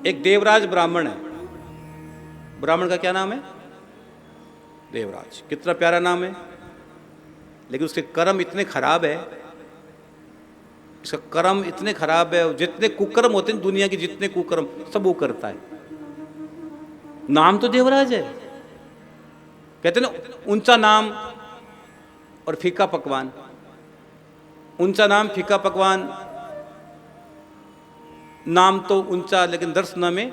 एक देवराज ब्राह्मण है। ब्राह्मण का क्या नाम है? देवराज। कितना प्यारा नाम है, लेकिन उसके कर्म इतने खराब है, इसका कर्म इतने खराब है, जितने कुकर्म होते हैं दुनिया के, जितने कुकर्म सब वो करता है। नाम तो देवराज है, कहते ना ऊंचा नाम और फीका पकवान। ऊंचा नाम फीका पकवान, नाम तो ऊंचा लेकिन दर्शन में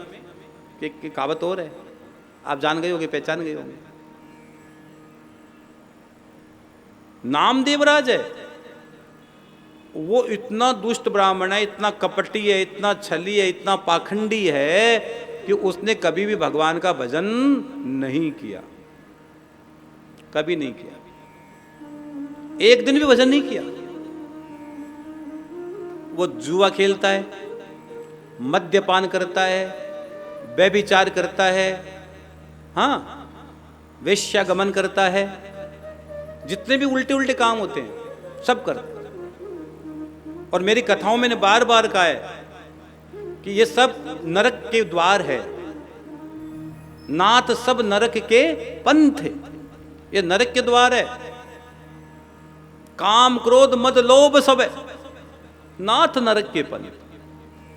कि कहावत और है, आप जान गए होंगे, पहचान गए होंगे। नाम देवराज है, वो इतना दुष्ट ब्राह्मण है, इतना कपटी है, इतना छली है, इतना पाखंडी है कि उसने कभी भी भगवान का भजन नहीं किया, कभी नहीं किया, एक दिन भी भजन नहीं किया। वो जुआ खेलता है, मद्यपान करता है, व्यभिचार करता है, हाँ, वेश्यागमन करता है, जितने भी उल्टे उल्टे काम होते हैं सब करता है। और मेरी कथाओं में बार बार कहा है कि ये सब नरक के द्वार है, नाथ सब नरक के पंथ है, ये नरक के द्वार है। काम क्रोध मद लोभ सब है, नाथ नरक के पंथ।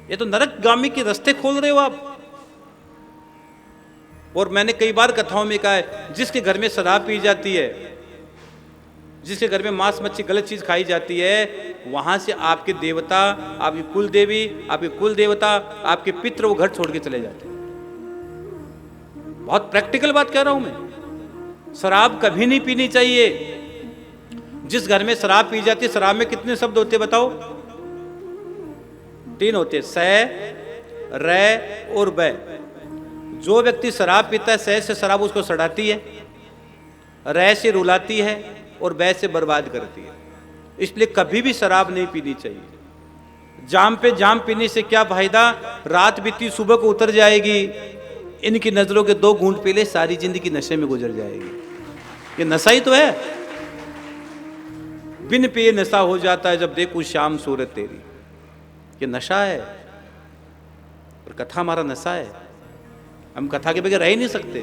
ये तो नरक गामी के रास्ते खोल रहे हो आप। और मैंने कई बार कथाओं में कहा है, जिसके घर में शराब पी जाती है, जिसके घर में मांस मच्छी गलत चीज खाई जाती है, वहां से आपके देवता, आपकी कुल देवी, आपके कुल देवता, आपके पितृ वो घर छोड़ के चले जाते हैं। बहुत प्रैक्टिकल बात कह रहा हूं मैं। शराब कभी नहीं पीनी चाहिए। जिस घर में शराब पी जाती है, शराब में कितने शब्द होते बताओ? 3 होते, स, रै और बै। जो व्यक्ति शराब पीता है, स से शराब उसको सड़ाती है, रै से रुलाती है और बै से बर्बाद करती है। इसलिए कभी भी शराब नहीं पीनी चाहिए। जाम पे जाम पीने से क्या फायदा? रात बीती सुबह को उतर जाएगी, इनकी नजरों के 2 घूंट पी ले, सारी जिंदगी नशे में गुजर जाएगी। ये नशा ही तो है। बिन पिए नशा हो जाता है जब देखूं शाम सूरत तेरी। ये नशा है, और कथा हमारा नशा है। हम कथा के बगैर रह ही नहीं सकते,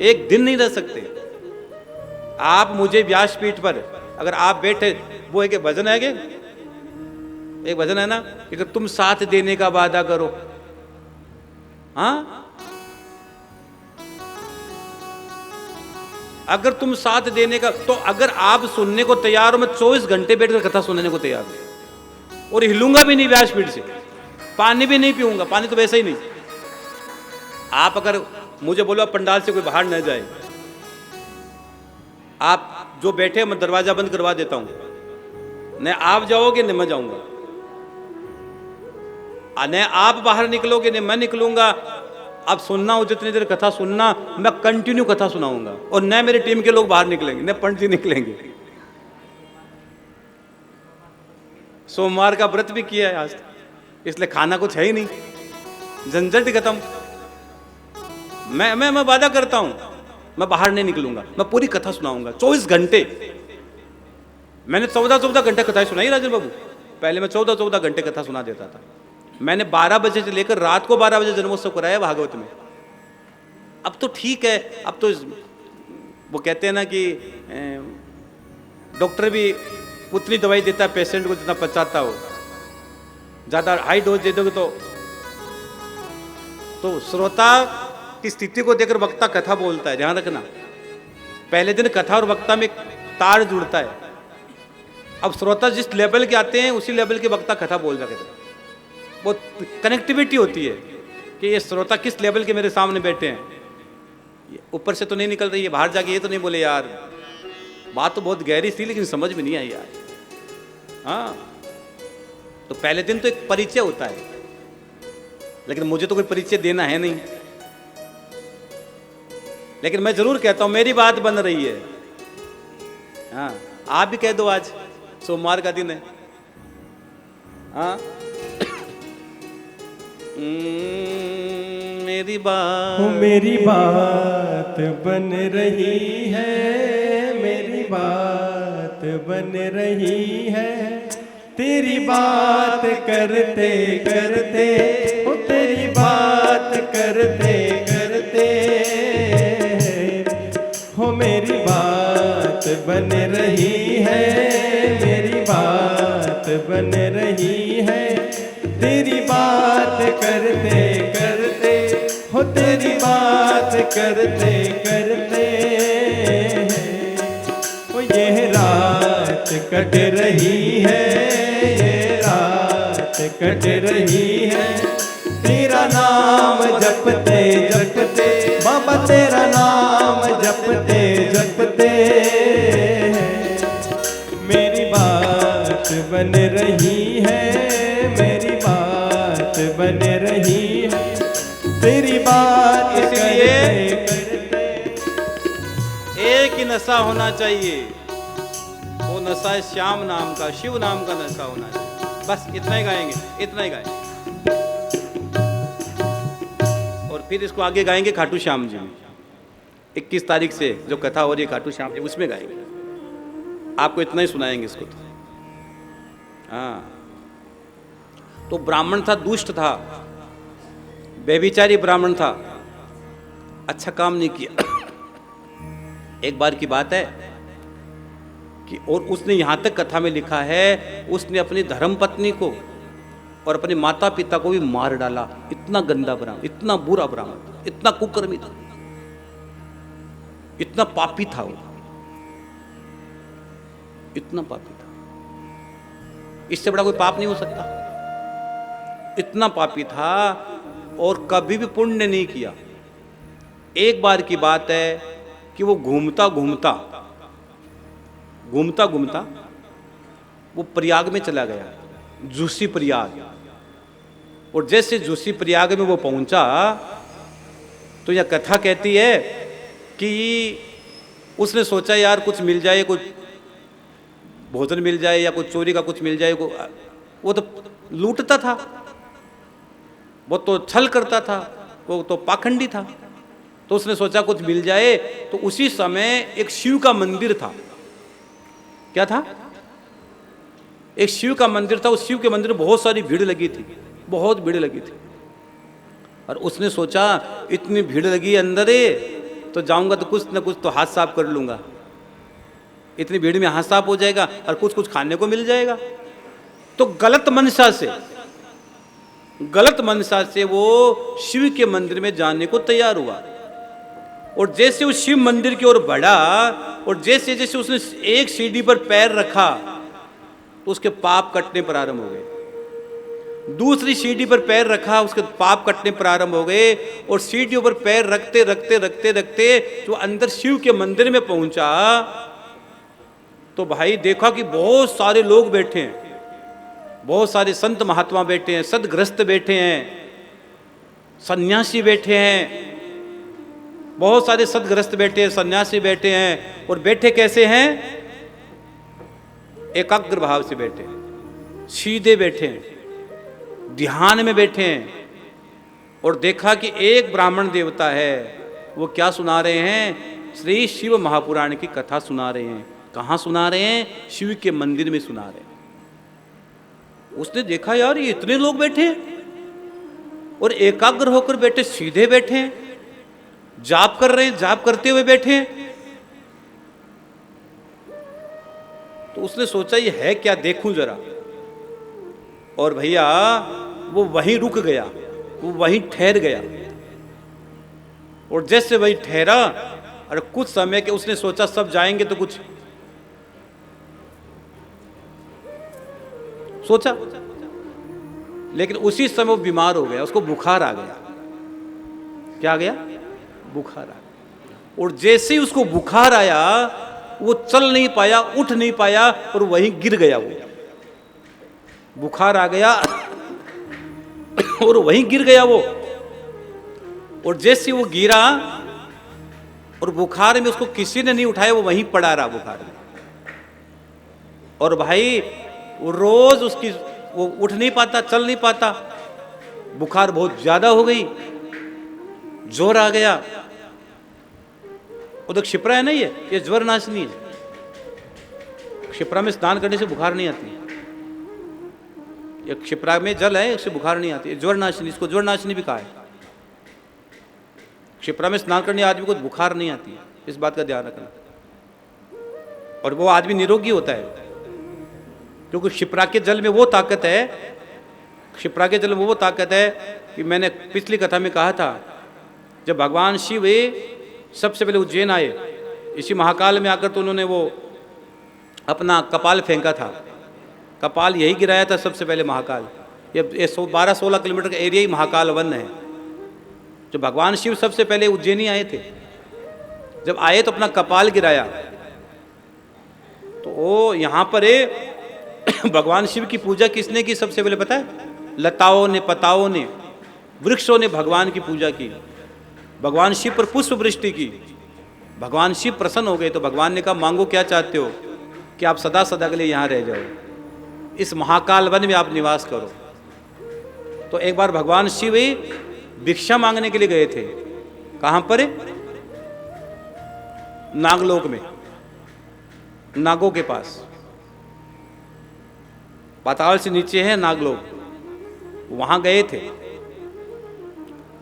एक दिन नहीं रह सकते। आप मुझे व्यासपीठ पर अगर आप बैठे, वो एक भजन है, एक भजन है ना कि अगर तुम साथ देने का वादा करो, हाँ, अगर तुम साथ देने का, तो अगर आप सुनने को तैयार हो, मैं 24 घंटे बैठकर कथा सुनने को तैयार हूं, और हिलूंगा भी नहीं व्यासपीठ से, पानी भी नहीं पीऊंगा, पानी तो वैसे ही नहीं। आप अगर मुझे बोलो पंडाल से कोई बाहर न जाए, आप जो बैठे मैं दरवाजा बंद करवा देता हूं, न आप जाओगे न मैं जाऊंगा, न आप बाहर निकलोगे न मैं निकलूंगा। अब सुनना हो जितनी देर कथा सुनना, मैं कंटिन्यू कथा सुनाऊंगा, और न मेरी टीम के लोग बाहर निकलेंगे, न पंडित जी निकलेंगे। सोमवार का व्रत भी किया है आज, इसलिए खाना कुछ है ही नहीं, झंझट खत्म। मैं वादा करता हूं, मैं बाहर नहीं निकलूंगा, मैं पूरी कथा सुनाऊंगा 24 घंटे। मैंने 14 घंटे कथा सुनाई राजन बाबू। पहले मैं 14 घंटे कथा सुना देता था। मैंने 12 बजे से लेकर रात को 12 बजे जन्मोत्सव कराया भागवत में। अब तो ठीक है, अब तो वो कहते हैं ना कि डॉक्टर भी उतनी दवाई देता है पेशेंट को जितना पचाता हो। ज्यादा हाई डोज दे दोगे तो श्रोता की स्थिति को देखकर वक्ता कथा बोलता है, ध्यान रखना। पहले दिन कथा और वक्ता में तार जुड़ता है। अब श्रोता जिस लेवल के आते हैं उसी लेवल के वक्ता कथा बोल रहे थे। वो कनेक्टिविटी होती है कि ये श्रोता किस लेवल के मेरे सामने बैठे हैं, ऊपर से तो नहीं निकल रही है, बाहर जाके ये तो नहीं बोले यार बात तो बहुत गहरी थी लेकिन समझ में नहीं आई यार। हाँ, तो पहले दिन तो एक परिचय होता है, लेकिन मुझे तो कोई परिचय देना है नहीं, लेकिन मैं जरूर कहता हूं मेरी बात बन रही है। हाँ, आप भी कह दो, आज सोमवार का दिन है। हाँ, मेरी बात बन रही है, मेरी बात बन रही है, तेरी बात करते करते, ओ तेरी बात तेरी बात करते करते हो, तेरी बात करते करते ओ ये रात कट रही है, ये रात कट रही है। तेरा नाम जपते जपते बाबा, तेरा नाम जपते जपते मेरी बात बन रही है, मेरी बात बन रही है। तेरी बात इसलिए करते एक ही नशा होना चाहिए, वो नशा है श्याम नाम का, शिव नाम का नशा होना चाहिए। बस इतना ही गाएंगे, इतना ही गाएंगे। और फिर इसको आगे गाएंगे खाटू श्याम जी में। 21 तारीख से जो कथा हो रही है खाटू श्याम जी, उसमें गाएंगे। आपको इतना ही सुनाएंगे इसको तो। हाँ, तो ब्राह्मण था, दुष्ट था, व्यभिचारी ब्राह्मण था, अच्छा काम नहीं किया। एक बार की बात है कि और उसने यहां तक कथा में लिखा है, उसने अपनी धर्म पत्नी को और अपने माता पिता को भी मार डाला। इतना गंदा ब्राह्मण, इतना बुरा ब्राह्मण, इतना कुकर्मी था, इतना पापी था वो, इतना पापी था। इससे बड़ा कोई पाप नहीं हो सकता। इतना पापी था और कभी भी पुण्य नहीं किया। एक बार की बात है कि वो घूमता घूमता घूमता घूमता वो प्रयाग में चला गया, जोशी प्रयाग। और जैसे जोशी प्रयाग में वो पहुंचा तो यह कथा कहती है कि उसने सोचा यार कुछ मिल जाए, कुछ भोजन मिल जाए या कुछ चोरी का कुछ मिल जाए। वो तो लूटता था, वो तो छल करता था, वो तो पाखंडी था। तो उसने सोचा कुछ मिल जाए। तो उसी समय एक शिव का मंदिर था। क्या था? एक शिव का मंदिर था। उस शिव के मंदिर में बहुत सारी भीड़ लगी थी, बहुत भीड़ लगी थी। और उसने सोचा इतनी भीड़ लगी अंदर तो जाऊंगा तो कुछ न कुछ तो हाथ साफ कर लूंगा, इतनी भीड़ में हाथ साफ हो जाएगा और कुछ कुछ खाने को मिल जाएगा। तो गलत मनसा से वो शिव के मंदिर में जाने को तैयार हुआ। और जैसे उस शिव मंदिर की ओर बढ़ा और जैसे जैसे उसने एक सीढ़ी पर पैर रखा तो उसके पाप कटने प्रारंभ हो गए। दूसरी सीढ़ी पर पैर रखा, उसके पाप कटने प्रारंभ हो गए। और सीढ़ियों पर पैर रखते रखते रखते रखते जो अंदर शिव के मंदिर में पहुंचा तो भाई देखा कि बहुत सारे लोग बैठे हैं, बहुत सारे संत महात्मा बैठे हैं, सदग्रस्त बैठे हैं, सन्यासी बैठे हैं, बहुत सारे सदग्रस्त बैठे हैं, सन्यासी बैठे हैं। और बैठे कैसे हैं? एकाग्र भाव से बैठे हैं, सीधे बैठे हैं, ध्यान में बैठे हैं। और देखा कि एक ब्राह्मण देवता है, वो क्या सुना रहे हैं? श्री शिव महापुराण की कथा सुना रहे हैं। कहाँ सुना रहे हैं? शिव के मंदिर में सुना रहे हैं। उसने देखा यार ये इतने लोग बैठे हैं और एकाग्र होकर बैठे, सीधे बैठे हैं, जाप कर रहे हैं, जाप करते हुए बैठे हैं। तो उसने सोचा ये है क्या, देखूं जरा। और भैया वो वहीं रुक गया, वो वहीं ठहर गया। और जैसे वहीं ठहरा और कुछ समय के उसने सोचा सब जाएंगे तो कुछ सोचा, लेकिन उसी समय वो बीमार हो गया, उसको बुखार आ गया। क्या आ गया? बुखार आ गया। और जैसे ही उसको बुखार आया वो चल नहीं पाया, उठ नहीं पाया और वहीं गिर गया। वो बुखार आ गया और वहीं गिर गया वो। और जैसे वो गिरा और बुखार में उसको किसी ने नहीं उठाया, वो वहीं पड़ा रहा बुखार में। और भाई वो रोज उसकी वो उठ नहीं पाता, चल नहीं पाता, बुखार बहुत ज्यादा हो गई, जोर आ गया। वो तो क्षिप्रा है ना, ये ज्वर नाशनी है। क्षिप्रा में स्नान करने से बुखार नहीं आती। ये क्षिप्रा में जल है, इससे बुखार नहीं आती। ज्वर नाशनी, इसको ज्वर नाशनी भी कहा है। क्षिप्रा में स्नान करने आदमी को बुखार नहीं आती है, इस बात का ध्यान रखना। और वो आदमी निरोगी होता है क्योंकि क्षिप्रा के जल में वो ताकत है, क्षिप्रा के जल में वो ताकत है कि मैंने पिछली कथा में कहा था, जब भगवान शिव सबसे पहले उज्जैन आए, इसी महाकाल में आकर तो उन्होंने वो अपना कपाल फेंका था, कपाल यही गिराया था सबसे पहले महाकाल। ये 12-16 किलोमीटर का एरिया ही महाकाल वन है। जो भगवान शिव सबसे पहले उज्जैनी आए थे, जब आए तो अपना कपाल गिराया, तो वो यहाँ पर भगवान शिव की पूजा किसने की सबसे पहले पता है? लताओं ने, पताओं ने, वृक्षों ने भगवान की पूजा की, भगवान शिव पर पुष्प वृष्टि की। भगवान शिव प्रसन्न हो गए तो भगवान ने कहा मांगो क्या चाहते हो कि आप सदा सदा के लिए यहाँ रह जाओ, इस महाकाल वन में आप निवास करो। तो एक बार भगवान शिव भिक्षा मांगने के लिए गए थे। कहाँ पर? नागलोक में, नागों के पास, पाताल से नीचे है नागलोक, वहां गए थे।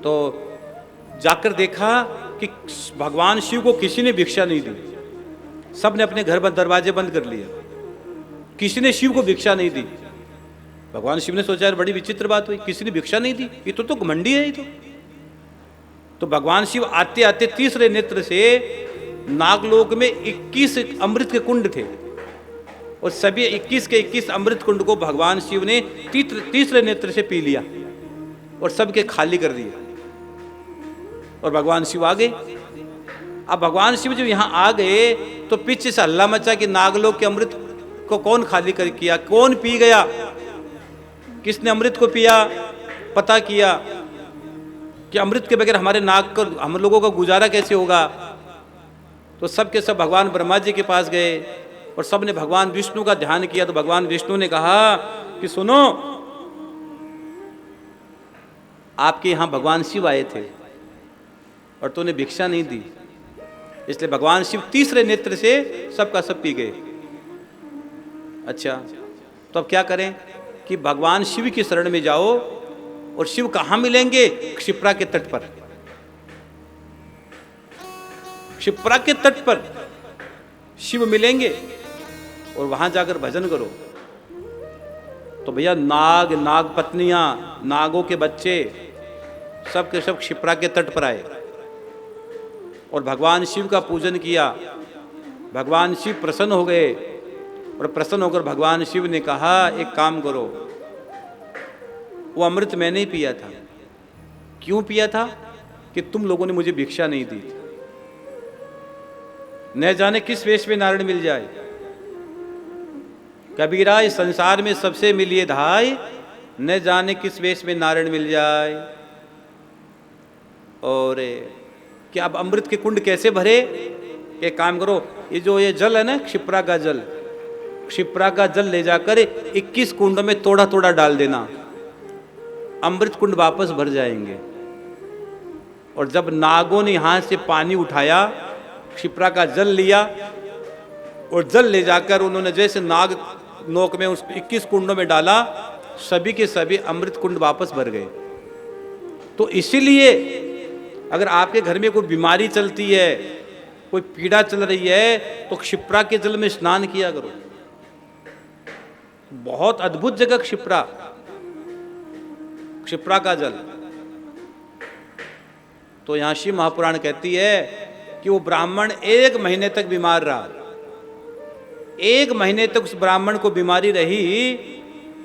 तो जाकर देखा कि भगवान शिव को किसी ने भिक्षा नहीं दी, सबने अपने घर पर दरवाजे बंद कर लिए, किसी ने शिव को भिक्षा नहीं दी। भगवान शिव ने सोचा यार बड़ी विचित्र बात हुई, किसी ने भिक्षा नहीं दी, ये तो घमंडी है ये तो भगवान शिव आते आते तीसरे नेत्र से नागलोक में 21 अमृत के कुंड थे, और सभी 21 के 21 अमृत कुंड को भगवान शिव ने तीसरे नेत्र से पी लिया और सबके खाली कर दिए, और भगवान शिव आ गए। अब भगवान शिव जब यहाँ आ गए तो पीछे से हल्ला मचा कि नागलोक के अमृत को कौन खाली कर किया, कौन पी गया, किसने अमृत को पिया, पता किया कि अमृत के बगैर हमारे नाग को, हम लोगों का गुजारा कैसे होगा। तो सब के सब भगवान ब्रह्मा जी के पास गए और सब ने भगवान विष्णु का ध्यान किया। तो भगवान विष्णु ने कहा कि सुनो, आपके यहाँ भगवान शिव आए थे और तूने भिक्षा नहीं दी, इसलिए भगवान शिव तीसरे नेत्र से सबका सब पी गए। अच्छा, तो अब क्या करें कि भगवान शिव की शरण में जाओ, और शिव कहाँ मिलेंगे? क्षिप्रा के तट पर, क्षिप्रा के तट पर शिव मिलेंगे, और वहां जाकर भजन करो। तो भैया नाग, नाग पत्नियां, नागों के बच्चे सब के सब क्षिप्रा के तट पर आए और भगवान शिव का पूजन किया। भगवान शिव प्रसन्न हो गए, और प्रसन्न होकर भगवान शिव ने कहा एक काम करो, वो अमृत मैंने ही पिया था। क्यों पिया था? कि तुम लोगों ने मुझे भिक्षा नहीं दी, न जाने किस वेश में नारायण मिल जाए। कबीरा इस संसार में सबसे मिलिए धाय, न जाने किस वेश में नारायण मिल जाए। और कि अब अमृत के कुंड कैसे भरे? एक काम करो, ये जल है ना, क्षिप्रा का जल, क्षिप्रा का जल ले जाकर 21 कुंडों में थोड़ा थोड़ा डाल देना, अमृत कुंड वापस भर जाएंगे। और जब नागों ने यहां से पानी उठाया, क्षिप्रा का जल लिया, और जल ले जाकर उन्होंने जैसे नाग नोक में उस 21 कुंडों में डाला, सभी के सभी अमृत कुंड वापस भर गए। तो इसीलिए अगर आपके घर में कोई बीमारी चलती है, कोई पीड़ा चल रही है, तो क्षिप्रा के जल में स्नान किया करो। बहुत अद्भुत जगह क्षिप्रा, क्षिप्रा का जल। तो यहां शिव महापुराण कहती है कि वो ब्राह्मण 1 महीने तक बीमार रहा, 1 महीने तक उस ब्राह्मण को बीमारी रही,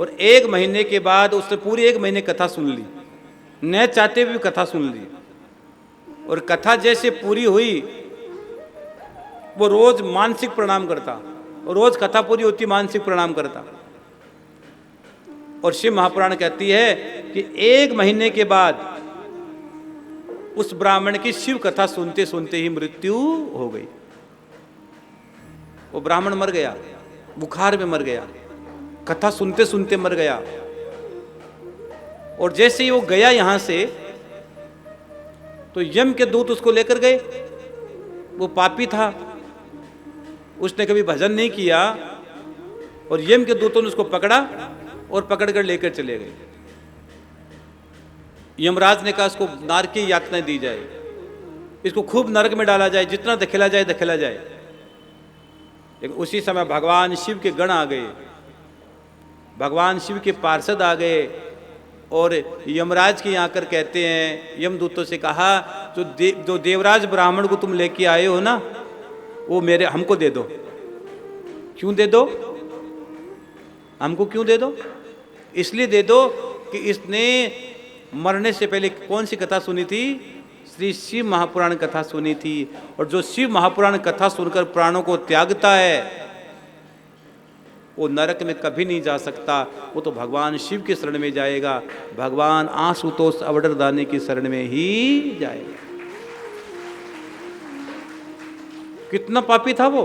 और 1 महीने के बाद उसने पूरी 1 महीने कथा सुन ली, न चाहते हुए कथा सुन ली। और कथा जैसे पूरी हुई, वो रोज मानसिक प्रणाम करता, और रोज कथा पूरी होती मानसिक प्रणाम करता। और शिव महापुराण कहती है कि 1 महीने के बाद उस ब्राह्मण की शिव कथा सुनते सुनते ही मृत्यु हो गई। वो ब्राह्मण मर गया, बुखार में मर गया, कथा सुनते सुनते मर गया। और जैसे ही वो गया यहां से, तो यम के दूत उसको लेकर गए। वो पापी था, उसने कभी भजन नहीं किया, और यम के दूतों ने उसको पकड़ा और पकड़कर लेकर चले गए। यमराज ने कहा इसको नरक की यातनाएं दी जाए, इसको खूब नरक में डाला जाए, जितना धकेला जाए धकेला जाए। लेकिन उसी समय भगवान शिव के गण आ गए, भगवान शिव के पार्षद आ गए, और यमराज के यहाँ आकर कहते हैं, यमदूतों से कहा जो देवराज ब्राह्मण को तुम लेके आए हो ना, वो हमको दे दो। क्यों दे दो? हमको क्यों दे दो? इसलिए दे दो कि इसने मरने से पहले कौन सी कथा सुनी थी? श्री शिव महापुराण कथा सुनी थी। और जो शिव महापुराण कथा सुनकर प्राणों को त्यागता है वो नरक में कभी नहीं जा सकता, वो तो भगवान शिव की शरण में जाएगा, भगवान आशुतोष अवडरदानी की शरण में ही जाएगा। कितना पापी था वो,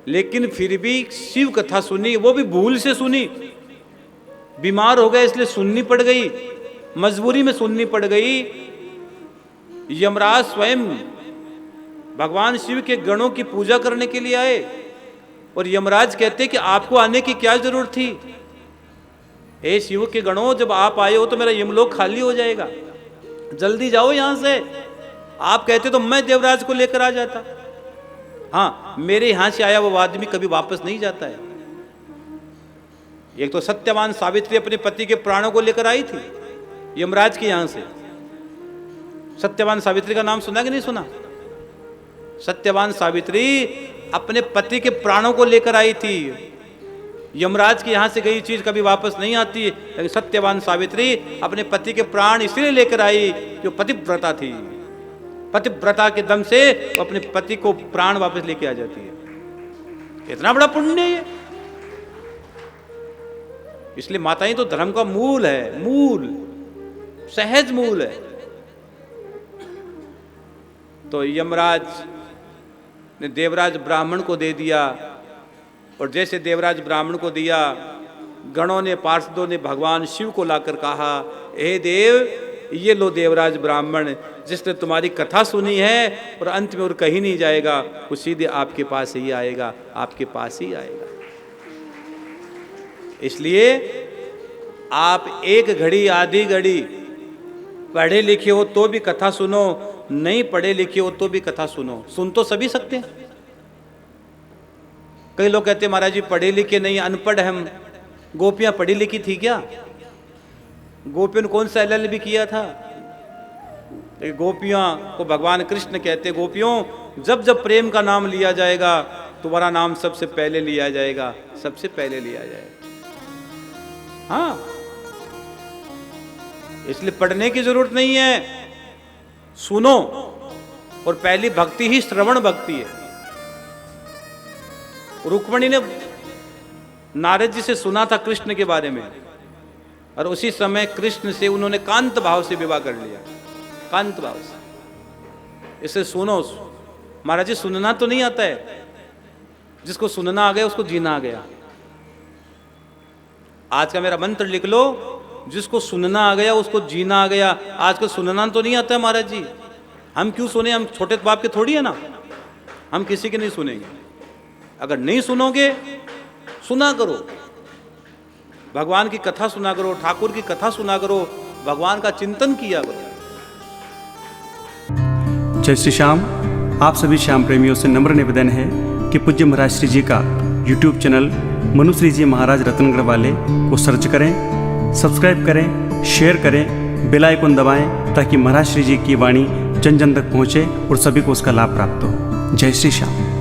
लेकिन फिर भी शिव कथा सुनी, वो भी भूल से सुनी। बीमार हो गए इसलिए सुननी पड़ गई, मजबूरी में सुननी पड़ गई। यमराज स्वयं भगवान शिव के गणों की पूजा करने के लिए आए और यमराज कहते कि आपको आने की क्या जरूरत थी? हे शिव के गणों, जब आप आए हो तो मेरा यमलोक खाली हो जाएगा, जल्दी जाओ यहां से। आप कहते तो मैं देवराज को लेकर आ जाता। हाँ, मेरे यहां से आया वो आदमी कभी वापस नहीं जाता है। एक तो सत्यवान सावित्री अपने पति के प्राणों को लेकर आई थी यमराज के यहां से। सत्यवान सावित्री का नाम सुना कि नहीं सुना? सत्यवान सावित्री अपने पति के प्राणों को लेकर आई थी। यमराज के यहां से गई चीज कभी वापस नहीं आती, लेकिन सत्यवान सावित्री अपने पति के प्राण इसलिए लेकर आई जो पतिव्रता थी। पतिव्रता के दम से वो अपने पति को प्राण वापस लेके आ जाती है। इतना बड़ा पुण्य है ये। इसलिए माताएं तो धर्म का मूल है, मूल, सहज मूल है। तो यमराज ने देवराज ब्राह्मण को दे दिया, और जैसे देवराज ब्राह्मण को दिया, गणों ने, पार्षदों ने भगवान शिव को लाकर कहा, हे देव, ये लो देवराज ब्राह्मण, जिसने तुम्हारी कथा सुनी है और अंत में और कहीं नहीं जाएगा, वो सीधे आपके पास ही आएगा, आपके पास ही आएगा। इसलिए आप एक घड़ी, आधी घड़ी पढ़े लिखे हो तो भी कथा सुनो, नहीं पढ़े लिखे हो तो भी कथा सुनो। सुन तो सभी सकते हैं। कई लोग कहते हैं महाराज जी पढ़े लिखे नहीं, अनपढ़ हम। गोपियां पढ़ी लिखी थी क्या? गोपियों ने कौन सा LLB किया था? गोपियां को भगवान कृष्ण कहते, गोपियों जब जब प्रेम का नाम लिया जाएगा तुम्हारा नाम सबसे पहले लिया जाएगा, सबसे पहले लिया जाएगा। हाँ, इसलिए पढ़ने की जरूरत नहीं है, सुनो। और पहली भक्ति ही श्रवण भक्ति है। रुक्मणी ने नारद जी से सुना था कृष्ण के बारे में, और उसी समय कृष्ण से उन्होंने कांत भाव से विवाह कर लिया, कांत भाव से। इसे सुनो। महाराज जी सुनना तो नहीं आता है, जिसको सुनना आ गया उसको जीना आ गया। आज का मेरा मंत्र लिख लो, जिसको सुनना आ गया उसको जीना आ गया। आज को सुनना तो नहीं आता है महाराज जी, हम क्यों सुने? हम छोटे बाप के थोड़ी है ना, हम किसी के नहीं सुनेंगे। अगर नहीं सुनोगे, सुना करो, भगवान की कथा सुना करो, ठाकुर की कथा सुना करो, भगवान का चिंतन किया करो। जय श्री श्याम। आप सभी श्याम प्रेमियों से नम्र निवेदन है कि पूज्य महाराज श्री जी का YouTube चैनल मनुश्री जी महाराज रत्नगढ़ वाले को सर्च करें, सब्सक्राइब करें, शेयर करें, बेल आइकन दबाएं, ताकि महाराज श्री जी की वाणी जन जन तक पहुँचे और सभी को उसका लाभ प्राप्त हो। जय श्री श्याम।